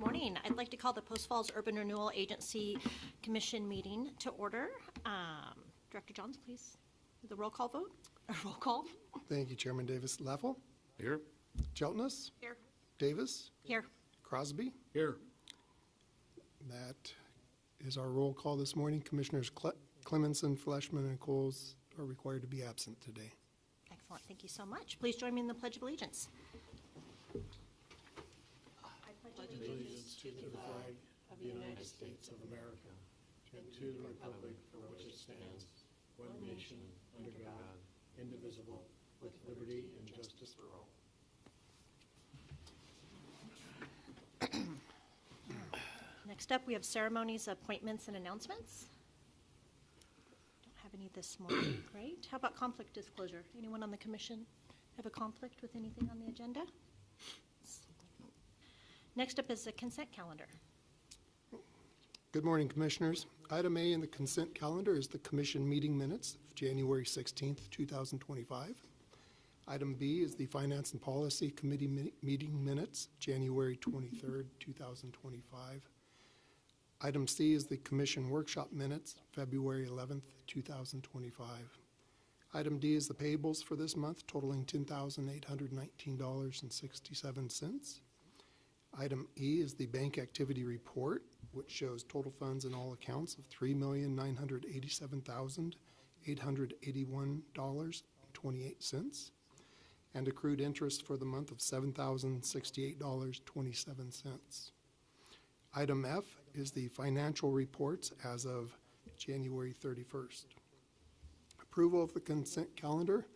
Morning. I'd like to call the Post Falls Urban Renewal Agency Commission meeting to order. Director Johns, please. The roll call vote. Roll call. Thank you, Chairman Davis. Leffel? Here. Hjeltness? Here. Davis? Here. Crosby? Here. That is our roll call this morning. Commissioners Clemenson, Fleshman, and Coles are required to be absent today. Excellent. Thank you so much. Please join me in the Pledge of Allegiance. Allegiance to the flag of the United States of America and to the republic for which it stands, one nation, under God, indivisible, with liberty and justice for all. Next up, we have ceremonies, appointments, and announcements. Don't have any this morning. Great. How about conflict disclosure? Anyone on the commission have a conflict with anything on the agenda? Next up is the consent calendar. Good morning, Commissioners. Item A in the consent calendar is the Commission meeting minutes of January 16th, 2025. Item B is the Finance and Policy Committee meeting minutes, January 23rd, 2025. Item C is the Commission workshop minutes, February 11th, 2025. Item D is the payables for this month, totaling $10,819.67. Item E is the bank activity report, which shows total funds in all accounts of $3,987,881.28 and accrued interest for the month of $7,068.27. Item F is the financial reports as of January 31st. Approval of the consent calendar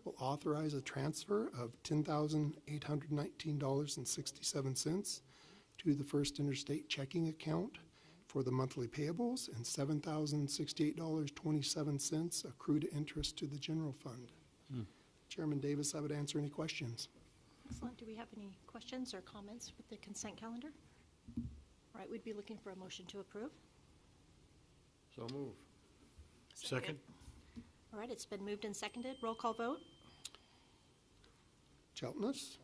will authorize a transfer of $10,819.67 to the First Interstate checking account for the monthly payables and $7,068.27 accrued interest to the general fund. Chairman Davis, I would answer any questions. Excellent. Do we have any questions or comments with the consent calendar? All right, we'd be looking for a motion to approve. So move. Second. All right, it's been moved and seconded. Roll call vote. Hjeltness?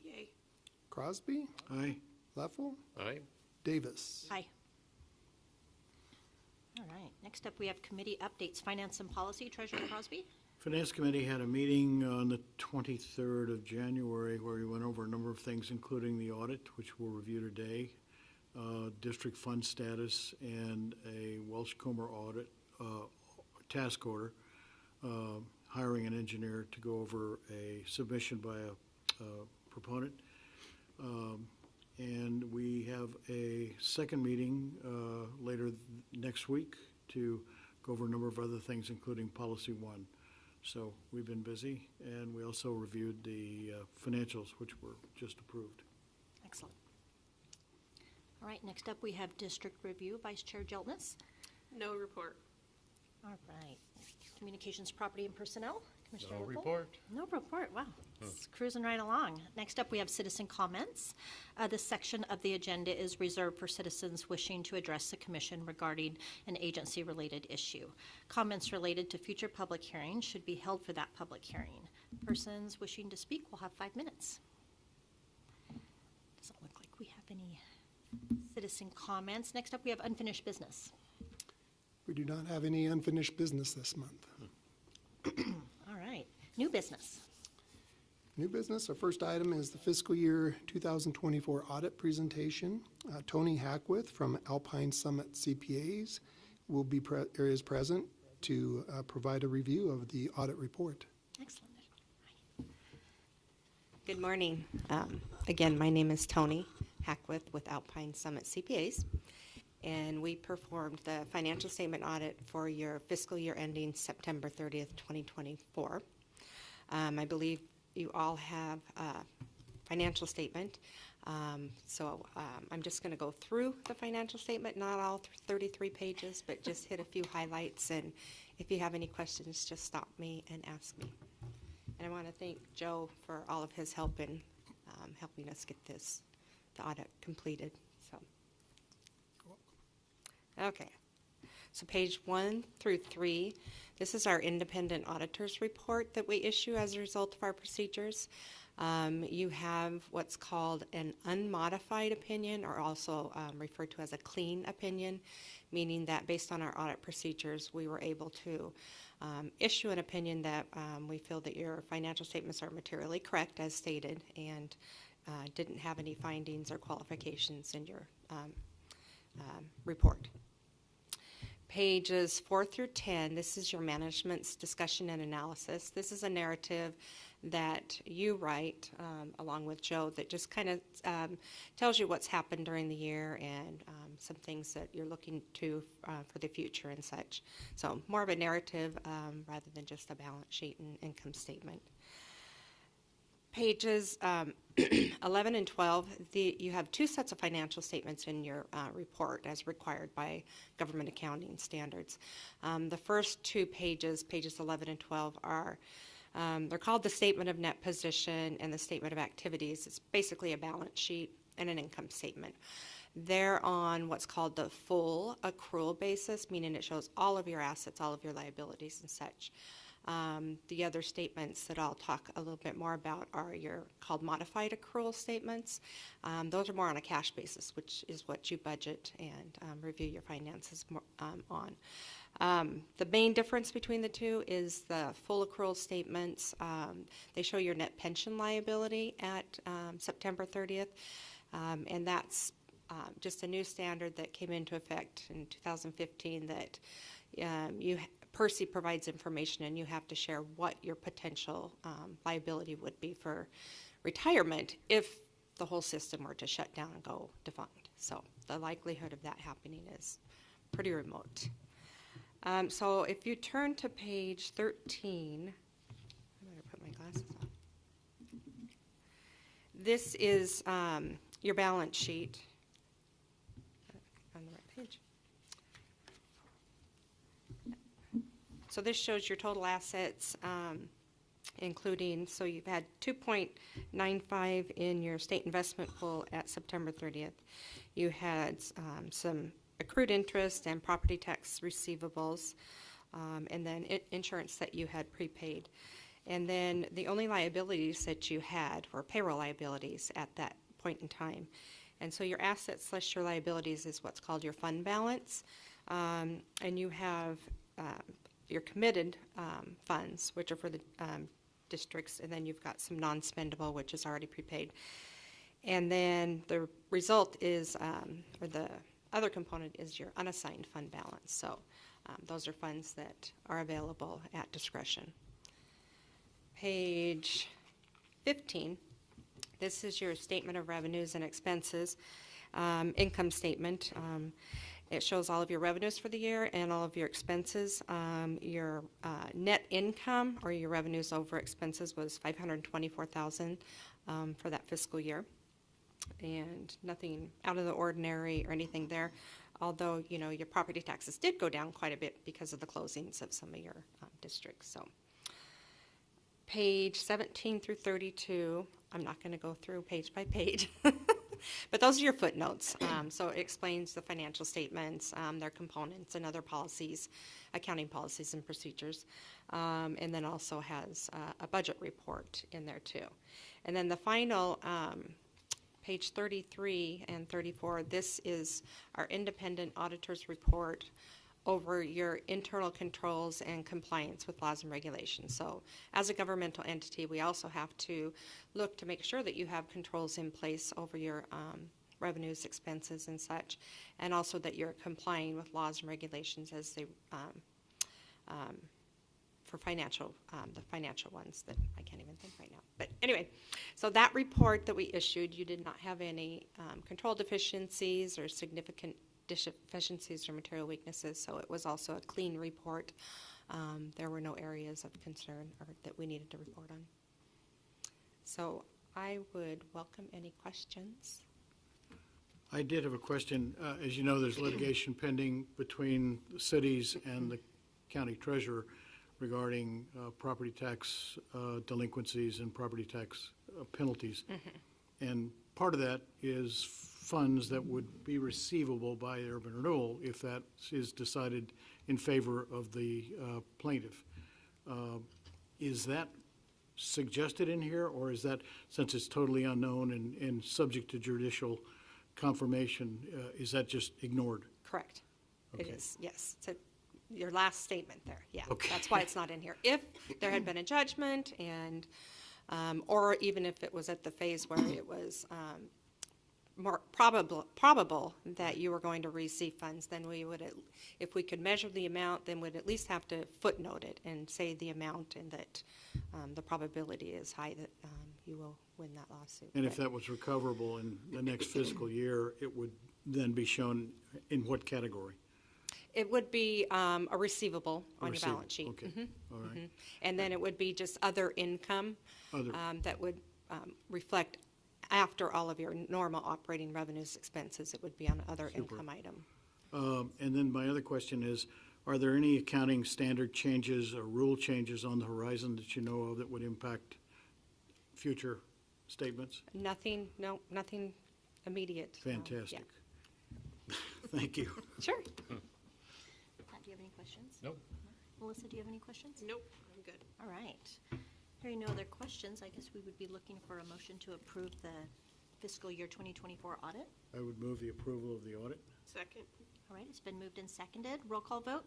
Yay. Crosby? Aye. Leffel? Aye. Davis? Aye. All right, next up we have committee updates, Finance and Policy, Treasurer Crosby. Finance Committee had a meeting on the 23rd of January where we went over a number of things, including the audit, which we'll review today, district fund status, and a Welsh-Comer audit task order, hiring an engineer to go over a submission by a proponent. And we have a second meeting later next week to go over a number of other things, including Policy 1. So we've been busy, and we also reviewed the financials, which were just approved. Excellent. All right, next up we have district review, Vice Chair Hjeltness. No report. All right, Communications, Property, and Personnel, Commissioner No Whipple? report. No report, wow, it's cruising right along. Next up, we have citizen comments. This section of the agenda is reserved for citizens wishing to address the commission regarding an agency-related issue. Comments related to future public hearings should be held for that public hearing. Persons wishing to speak will have 5 minutes. Doesn't look like we have any citizen comments. Next up, we have unfinished business. We do not have any unfinished business this month. All right, new business. New business, our first item is the fiscal year 2024 audit presentation. Tony Hackwith from Alpine Summit CPAs will be is present to provide a review of the audit report. Excellent. Good morning. Again, my name is Tony Hackwith with Alpine Summit CPAs, and we performed the financial statement audit for your fiscal year ending September 30th, 2024. I believe you all have a financial statement, so I'm just going to go through the financial statement, not all 33 pages, but just hit a few highlights, and if you have any questions, just stop me and ask me. And I want to thank Joe for all of his help in helping us get the audit completed. Okay, so page 1 through 3, this is our independent auditor's report that we issue as a result of our procedures. You have what's called an unmodified opinion, or also referred to as a clean opinion, meaning that based on our audit procedures, we were able to issue an opinion that we feel that your financial statements are materially correct as stated, and didn't have any findings or qualifications in your report. Pages 4 through 10, this is your management's discussion and analysis. This is a narrative that you write along with Joe that just kind of tells you what's happened during the year and some things that you're looking to for the future and such. So more of a narrative rather than just a balance sheet and income statement. Pages 11 and 12, you have two sets of financial statements in your report as required by government accounting standards. The first two pages, pages 11 and 12, are they're called the statement of net position and the statement of activities. It's basically a balance sheet and an income statement. They're on what's called the full accrual basis, meaning it shows all of your assets, all of your liabilities and such. The other statements that I'll talk a little bit more about are your called modified accrual statements. Those are more on a cash basis, which is what you budget and review your finances on. The main difference between the two is the full accrual statements. They show your net pension liability at September 30th, and that's just a new standard that came into effect in 2015 that Percy provides information and you have to share what your potential liability would be for retirement if the whole system were to shut down and go defunct. So the likelihood of that happening is pretty remote. So if you turn to page 13, I better put my glasses on. This is your balance sheet on the right page. So this shows your total assets, including, so you've had 2.95 in your state investment pool at September 30th. You had some accrued interest and property tax receivables, and then insurance that you had prepaid. And then the only liabilities that you had were payroll liabilities at that point in time. And so your assets less your liabilities is what's called your fund balance. And you have your committed funds, which are for the districts, and then you've got some non-spendable, which is already prepaid. And then the result is, or the other component is your unassigned fund balance. So those are funds that are available at discretion. Page 15, this is your statement of revenues and expenses, income statement. It shows all of your revenues for the year and all of your expenses. Your net income, or your revenues over expenses, was $524,000 for that fiscal year, and nothing out of the ordinary or anything there. Although your property taxes did go down quite a bit because of the closings of some of your districts. So, page 17 through 32. I'm not going to go through page by page. But those are your footnotes. So it explains the financial statements, their components, and other policies, accounting policies and procedures. And then also has a budget report in there too. And then the final, page 33 and 34, this is our independent auditor's report over your internal controls and compliance with laws and regulations. So as a governmental entity, we also have to look to make sure that you have controls in place over your revenues, expenses, and such, and also that you're complying with laws and regulations as they for financial, the financial ones that I can't even think right now. But anyway, so that report that we issued, you did not have any control deficiencies or significant deficiencies or material weaknesses, so it was also a clean report. There were no areas of concern or that we needed to report on. So I would welcome any questions. I did have a question. As you know, there's litigation pending between the cities and the county treasurer regarding property tax delinquencies and property tax penalties. Mm-hmm. And part of that is funds that would be receivable by Urban Renewal if that is decided in favor of the plaintiff. Is that suggested in here, or is that, since it's totally unknown and subject to judicial confirmation, is that just ignored? Correct. It Okay. is, yes. So your last statement there, yeah. Okay. That's why it's not in here. If there had been a judgment and, or even if it was at the phase where it was more probable that you were going to receive funds, then we would, if we could measure the amount, then we'd at least have to footnote it and say the amount and that the probability is high that you will win that lawsuit. And if But that was recoverable in the next fiscal year, it would then be shown in what category? it would be a receivable on your Receivable, balance sheet. Okay, Mhm. all right. And then it would be just other income Other. that would reflect after all of your normal operating revenues expenses. It would be on other Super. income item. And then my other question is, are there any accounting standard changes or rule changes on the horizon that you know of that would impact future statements? Nothing, no, nothing immediate. Yeah. Fantastic. Thank you. Sure. Pat, do you have any questions? Nope. Melissa, do you have any questions? Nope, I'm good. All right. Hearing no other questions, I guess we would be looking for a motion to approve the fiscal year 2024 audit. I would move the approval of the audit. Second. All right, it's been moved and seconded. Roll call vote?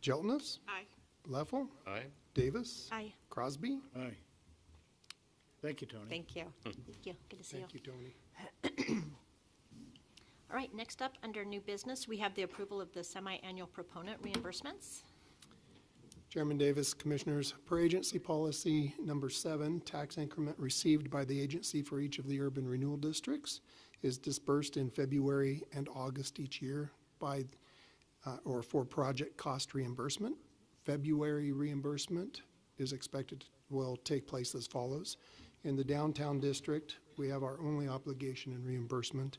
Hjeltness, Aye. Leffel, Aye. Davis, Aye. Crosby. Aye. Thank you, Tony. Thank you. Thank you. Good to see you. Thank you, Tony. All right, next up, under new business, we have the approval of the semi-annual proponent reimbursements. Chairman Davis, Commissioners, per agency policy number 7, tax increment received by the agency for each of the urban renewal districts is dispersed in February and August each year by, or for project cost reimbursement. February reimbursement is expected, will take place as follows. In the downtown district, we have our only obligation in reimbursement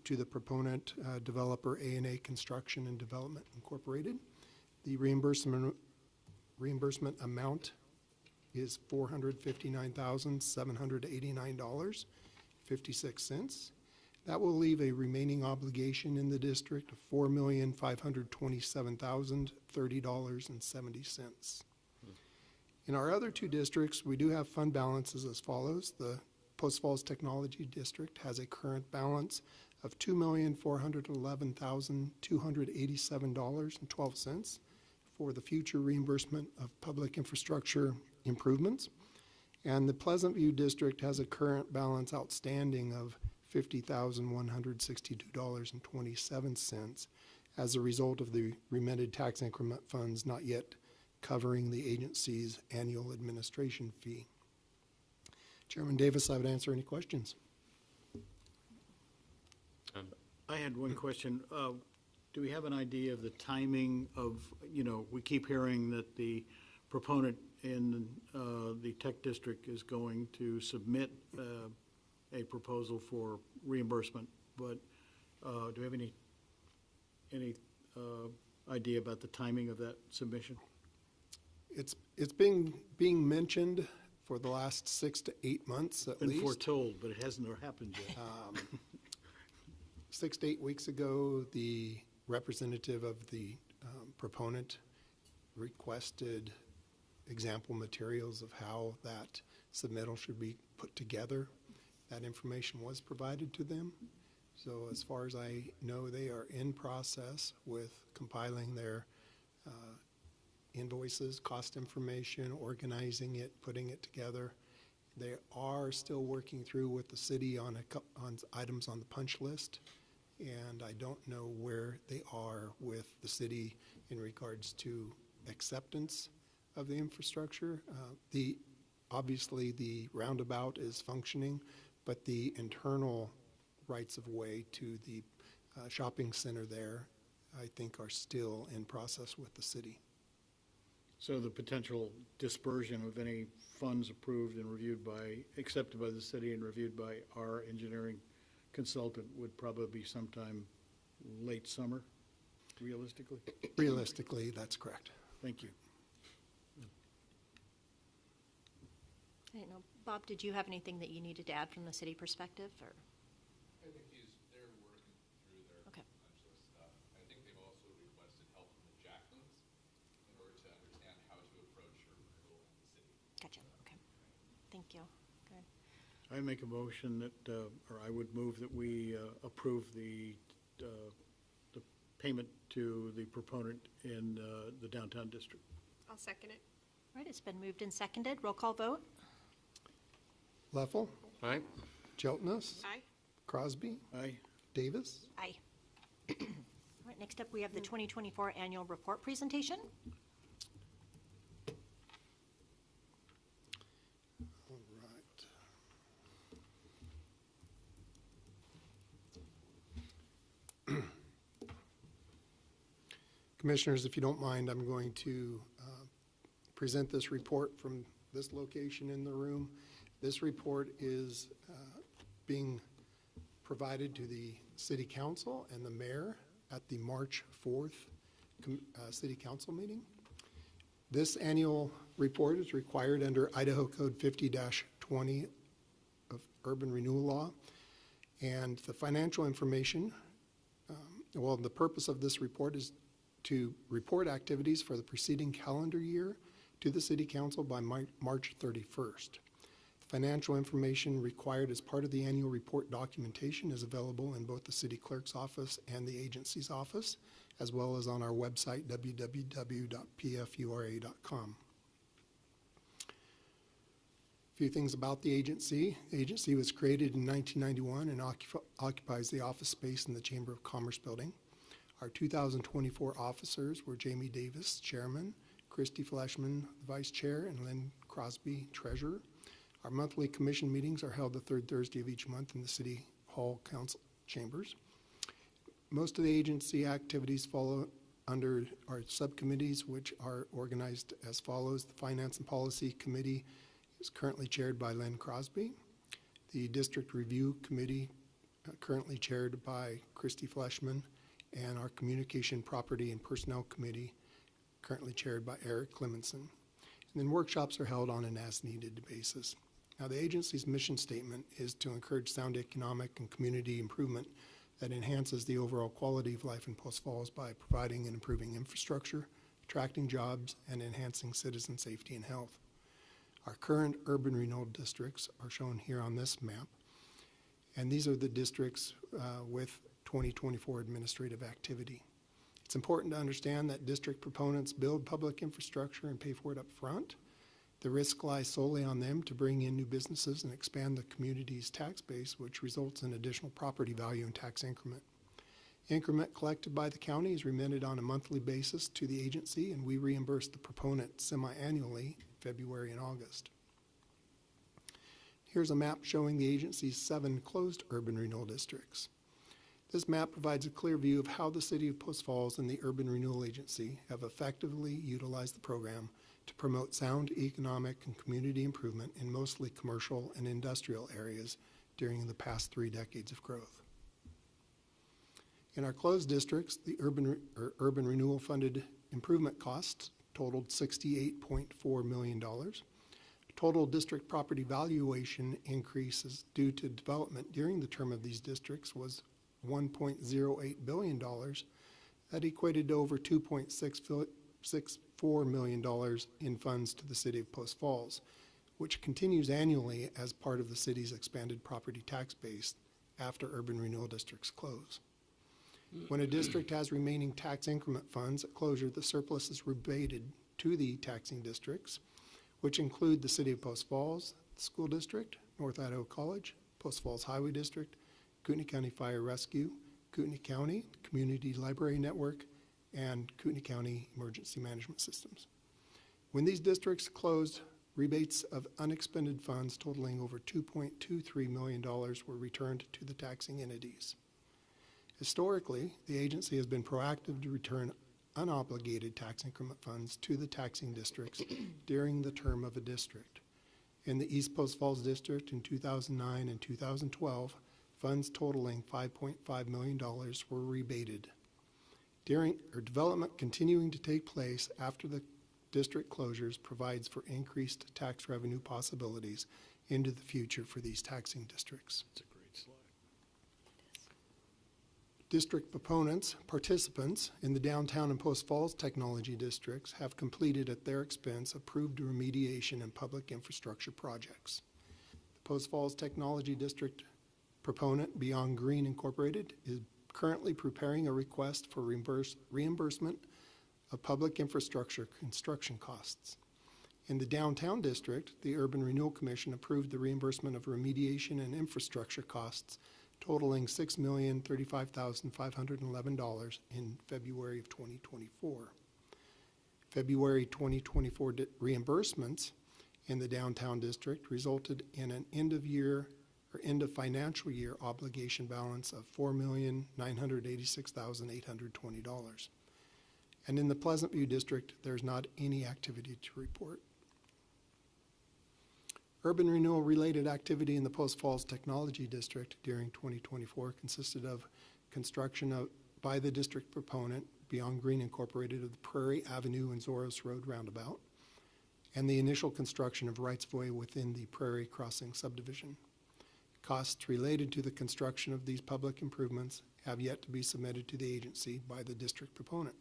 to the proponent developer A&A Construction and Development Incorporated. The reimbursement amount is $459,789.56. That will leave a remaining obligation in the district of $4,527,030.70. In our other two districts, we do have fund balances as follows. The Post Falls Technology District has a current balance of $2,411,287.12 for the future reimbursement of public infrastructure improvements. And the Pleasant View District has a current balance outstanding of $50,162.27 as a result of the remitted tax increment funds not yet covering the agency's annual administration fee. Chairman Davis, I would answer any questions. I had one question. Do we have an idea of the timing of, we keep hearing that the proponent in the tech district is going to submit a proposal for reimbursement, but do we have any idea about the timing of that submission? It's being mentioned for the last 6 to 8 months at Been least. foretold, but it hasn't happened yet. 6 to 8 weeks ago, the representative of the proponent requested example materials of how that submittal should be put together. That information was provided to them. So as far as I know, they are in process with compiling their invoices, cost information, organizing it, putting it together. They are still working through with the city on items on the punch list, and I don't know where they are with the city in regards to acceptance of the infrastructure. Obviously, the roundabout is functioning, but the internal rights of way to the shopping center there, I think, are still in process with the city. So the potential dispersion of any funds approved and accepted by the city and reviewed by our engineering consultant would probably be sometime late summer, realistically? Realistically, that's correct. Thank you. I don't know, Bob, did you have anything that you needed to add from the city perspective, or? I think they're working through their Okay. punch list stuff. I think they've also requested help from the Jacklins in order to understand how to approach or I make a motion that, or I would move that we approve the payment to the proponent in the downtown district. I'll second it. All right, it's been moved and seconded. Roll call vote. Leffel, Aye. Hjeltness, Aye. Crosby, Aye. Davis. Aye. All right, next up, we have the 2024 annual report presentation. All right. Commissioners, if you don't mind, I'm going to present this report from this location in the room. This report is being provided to the City Council and the Mayor at the March 4th City Council meeting. This annual report is required under Idaho Code 50-20 of Urban Renewal Law. And the financial information, the purpose of this report is to report activities for the preceding calendar year to the City Council by March 31st. Financial information required as part of the annual report documentation is available in both the City Clerk's office and the agency's office, as well as on our website, www.pfura.com. A few things about the agency. The agency was created in 1991 and occupies the office space in the Chamber of Commerce building. Our 2024 officers were Jamie Davis, Chairman, Christy Fleshman, Vice Chair, and Lynn Crosby, Treasurer. Our monthly commission meetings are held the third Thursday of each month in the City Hall Council chambers. Most of the agency activities follow under our subcommittees, which are organized as follows. The Finance and Policy Committee is currently chaired by Lynn Crosby. The District Review Committee, currently chaired by Christy Fleshman, and our Communication, Property, and Personnel Committee, currently chaired by Eric Clemenson. And then workshops are held on an as-needed basis. Now, the agency's mission statement is to encourage sound economic and community improvement that enhances the overall quality of life in Post Falls by providing and improving infrastructure, attracting jobs, and enhancing citizen safety and health. Our current urban renewal districts are shown here on this map, and these are the districts with 2024 administrative activity. It's important to understand that district proponents build public infrastructure and pay for it up front. The risk lies solely on them to bring in new businesses and expand the community's tax base, which results in additional property value and tax increment. Increment collected by the county is remitted on a monthly basis to the agency, and we reimburse the proponent semi-annually in February and August. Here's a map showing the agency's 7 closed urban renewal districts. This map provides a clear view of how the City of Post Falls and the Urban Renewal Agency have effectively utilized the program to promote sound economic and community improvement in mostly commercial and industrial areas during the past 3 decades of growth. In our closed districts, the urban renewal funded improvement costs totaled $68.4 million. Total district property valuation increases due to development during the term of these districts was $1.08 billion. That equated to over $2.64 million in funds to the City of Post Falls, which continues annually as part of the city's expanded property tax base after urban renewal districts close. When a district has remaining tax increment funds at closure, the surplus is rebated to the taxing districts, which include the City of Post Falls, the School District, North Idaho College, Post Falls Highway District, Kootenai County Fire Rescue, Kootenai County Community Library Network, and Kootenai County Emergency Management Systems. When these districts closed, rebates of unexpended funds totaling over $2.23 million were returned to the taxing entities. Historically, the agency has been proactive to return unobligated tax increment funds to the taxing districts during the term of a district. In the East Post Falls District in 2009 and 2012, funds totaling $5.5 million were rebated. Development continuing to take place after the district closures provides for increased tax revenue possibilities into the future for these taxing districts. It's a great slide. District participants in the downtown and Post Falls technology districts have completed at their expense approved remediation and public infrastructure projects. Post Falls Technology District proponent, Beyond Green Incorporated, is currently preparing a request for reimbursement of public infrastructure construction costs. In the downtown district, the Urban Renewal Commission approved the reimbursement of remediation and infrastructure costs totaling $6,035,511 in February of 2024. February 2024 reimbursements in the downtown district resulted in an end of financial year obligation balance of $4,986,820. And in the Pleasant View district, there's not any activity to report. Urban renewal related activity in the Post Falls Technology District during 2024 consisted of construction by the district proponent, Beyond Green Incorporated, of the Prairie Avenue and Zoros Road roundabout, and the initial construction of rights-of-way within the Prairie Crossing subdivision. Costs related to the construction of these public improvements have yet to be submitted to the agency by the district proponent.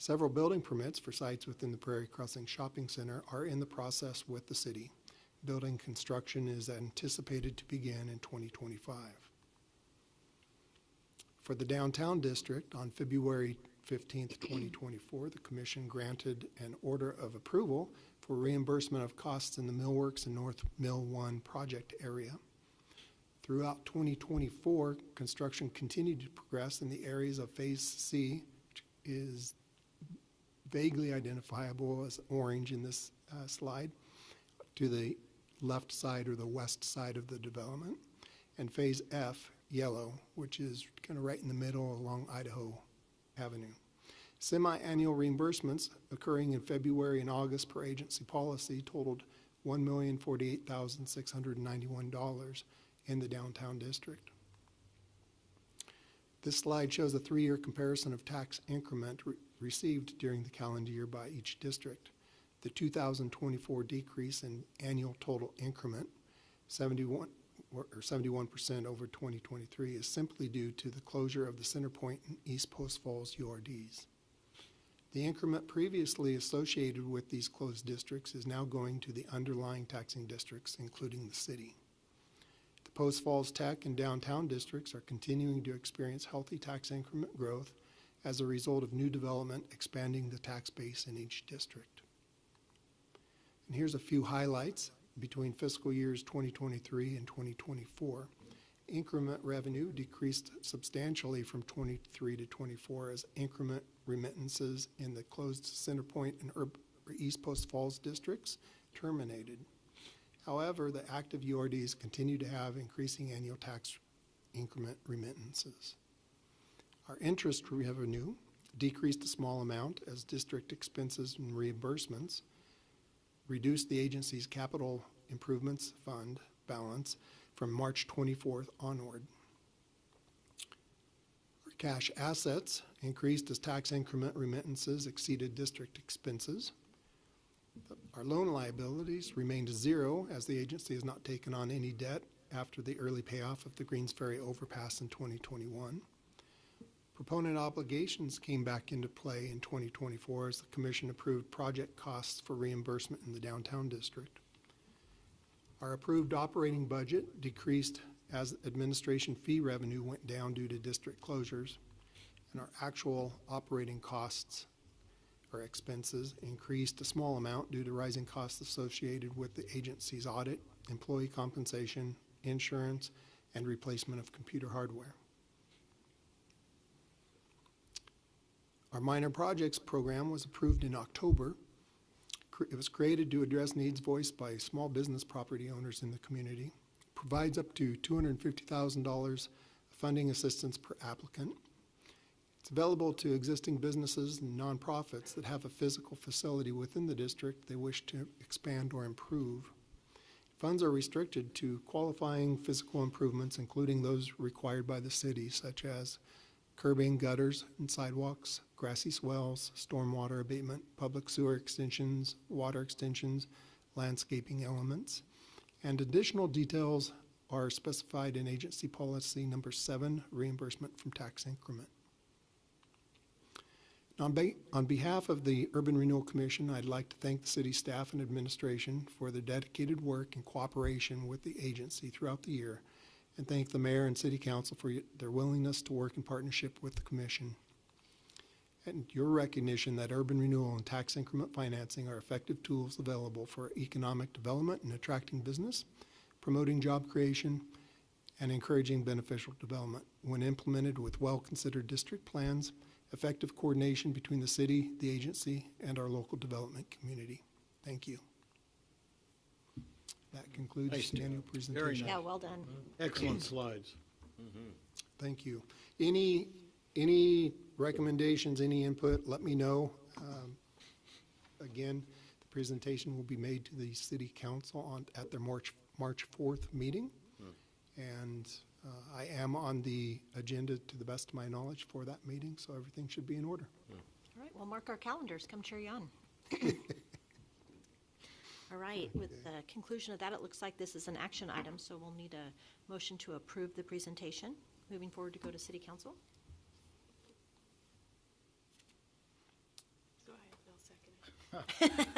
Several building permits for sites within the Prairie Crossing Shopping Center are in the process with the city. Building construction is anticipated to begin in 2025. For the downtown district, on February 15th, 2024, the Commission granted an order of approval for reimbursement of costs in the Millworks and North Mill 1 project area. Throughout 2024, construction continued to progress in the areas of Phase C, which is vaguely identifiable as orange in this slide, to the left side or the west side of the development, and Phase F, yellow, which is kind of right in the middle along Idaho Avenue. Semi-annual reimbursements occurring in February and August per agency policy totaled $1,048,691 in the downtown district. This slide shows a 3-year comparison of tax increment received during the calendar year by each district. The 2024 decrease in annual total increment, 71% over 2023, is simply due to the closure of the Centerpoint and East Post Falls URDs. The increment previously associated with these closed districts is now going to the underlying taxing districts, including the city. The Post Falls Tech and downtown districts are continuing to experience healthy tax increment growth as a result of new development expanding the tax base in each district. And here's a few highlights between fiscal years 2023 and 2024. Increment revenue decreased substantially from 23 to 24 as increment remittances in the closed Centerpoint and East Post Falls districts terminated. However, the active URDs continue to have increasing annual tax increment remittances. Our interest revenue decreased a small amount as district expenses and reimbursements reduced the agency's capital improvements fund balance from March 24th onward. Our cash assets increased as tax increment remittances exceeded district expenses. Our loan liabilities remained zero as the agency has not taken on any debt after the early payoff of the Greens Ferry overpass in 2021. Proponent obligations came back into play in 2024 as the Commission approved project costs for reimbursement in the downtown district. Our approved operating budget decreased as administration fee revenue went down due to district closures, and our actual operating costs or expenses increased a small amount due to rising costs associated with the agency's audit, employee compensation, insurance, and replacement of computer hardware. Our minor projects program was approved in October. It was created to address needs voiced by small business property owners in the community. It provides up to $250,000 funding assistance per applicant. It's available to existing businesses and nonprofits that have a physical facility within the district they wish to expand or improve. Funds are restricted to qualifying physical improvements, including those required by the city, such as curbing, gutters and sidewalks, grassy swells, stormwater abatement, public sewer extensions, water extensions, landscaping elements. And additional details are specified in Agency Policy Number 7, Reimbursement from Tax Increment. On behalf of the Urban Renewal Commission, I'd like to thank the city staff and administration for their dedicated work and cooperation with the agency throughout the year, and thank the mayor and city council for their willingness to work in partnership with the commission. And your recognition that urban renewal and tax increment financing are effective tools available for economic development and attracting business, promoting job creation, and encouraging beneficial development. When implemented with well-considered district plans, effective coordination between the city, the agency, and our local development community. Thank you. That concludes Nice the job. annual Very presentation. nice. Yeah, well done. Excellent slides. Thank you. Any recommendations, any input, let me know. Again, the presentation will be made to the city council at their March 4th meeting. And I am on the agenda to the best of my knowledge for that meeting, so everything should be in order. All right, we'll mark our calendars. Come cheer you on. All right, with the conclusion of that, it looks like this is an action item, so we'll need a motion to approve the presentation. Moving forward to go to city council. Go ahead, Bill, second.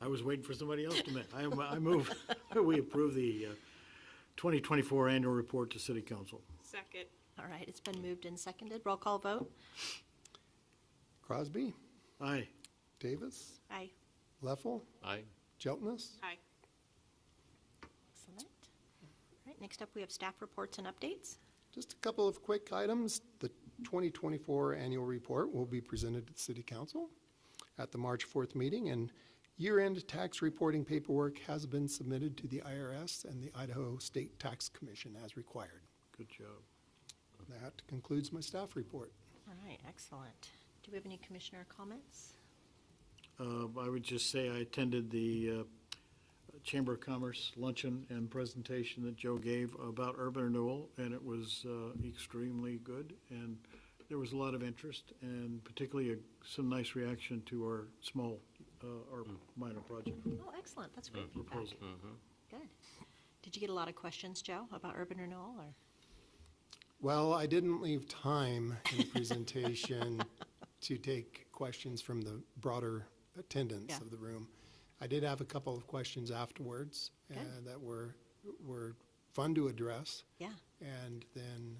I was waiting for somebody else to make. I move, we approve the 2024 annual report to city council. Second. All right, it's been moved and seconded. Roll call vote. Crosby, Aye. Davis, Aye. Leffel, Aye. Hjeltness. Aye. Excellent. All right, next up, we have staff reports and updates. Just a couple of quick items. The 2024 annual report will be presented to the city council at the March 4th meeting, and year-end tax reporting paperwork has been submitted to the IRS and the Idaho State Tax Commission as required. Good job. That concludes my staff report. All right, excellent. Do we have any commissioner comments? I would just say I attended the Chamber of Commerce luncheon and presentation that Joe gave about urban renewal, and it was extremely good, and there was a lot of interest, and particularly some nice reaction to our small or minor project Oh, excellent. That's great feedback. proposal. Good. Did you get a lot of questions, Joe, about urban renewal, or? Well, I didn't leave time in the presentation to take questions from the broader attendance Yeah. of the room. I did have a couple of questions afterwards Good. that were fun to address. Yeah, And then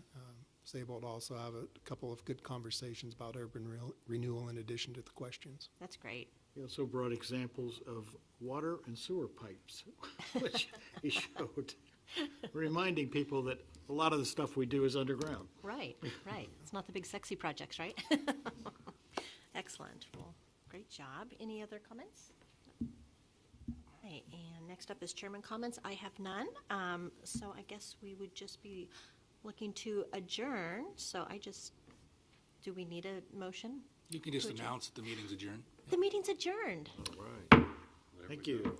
was able to also have a couple of good conversations about urban renewal in addition to the questions. that's great. He also brought examples of water and sewer pipes, which he showed, reminding people that a lot of the stuff we do is underground. Right, right. It's not the big sexy projects, right? Excellent. Well, great job. Any other comments? Right, and next up is chairman comments. I have none. So I guess we would just be looking to adjourn. So do we need a motion? You can just To adjourn. announce that the meeting's adjourned. The meeting's adjourned. Thank you.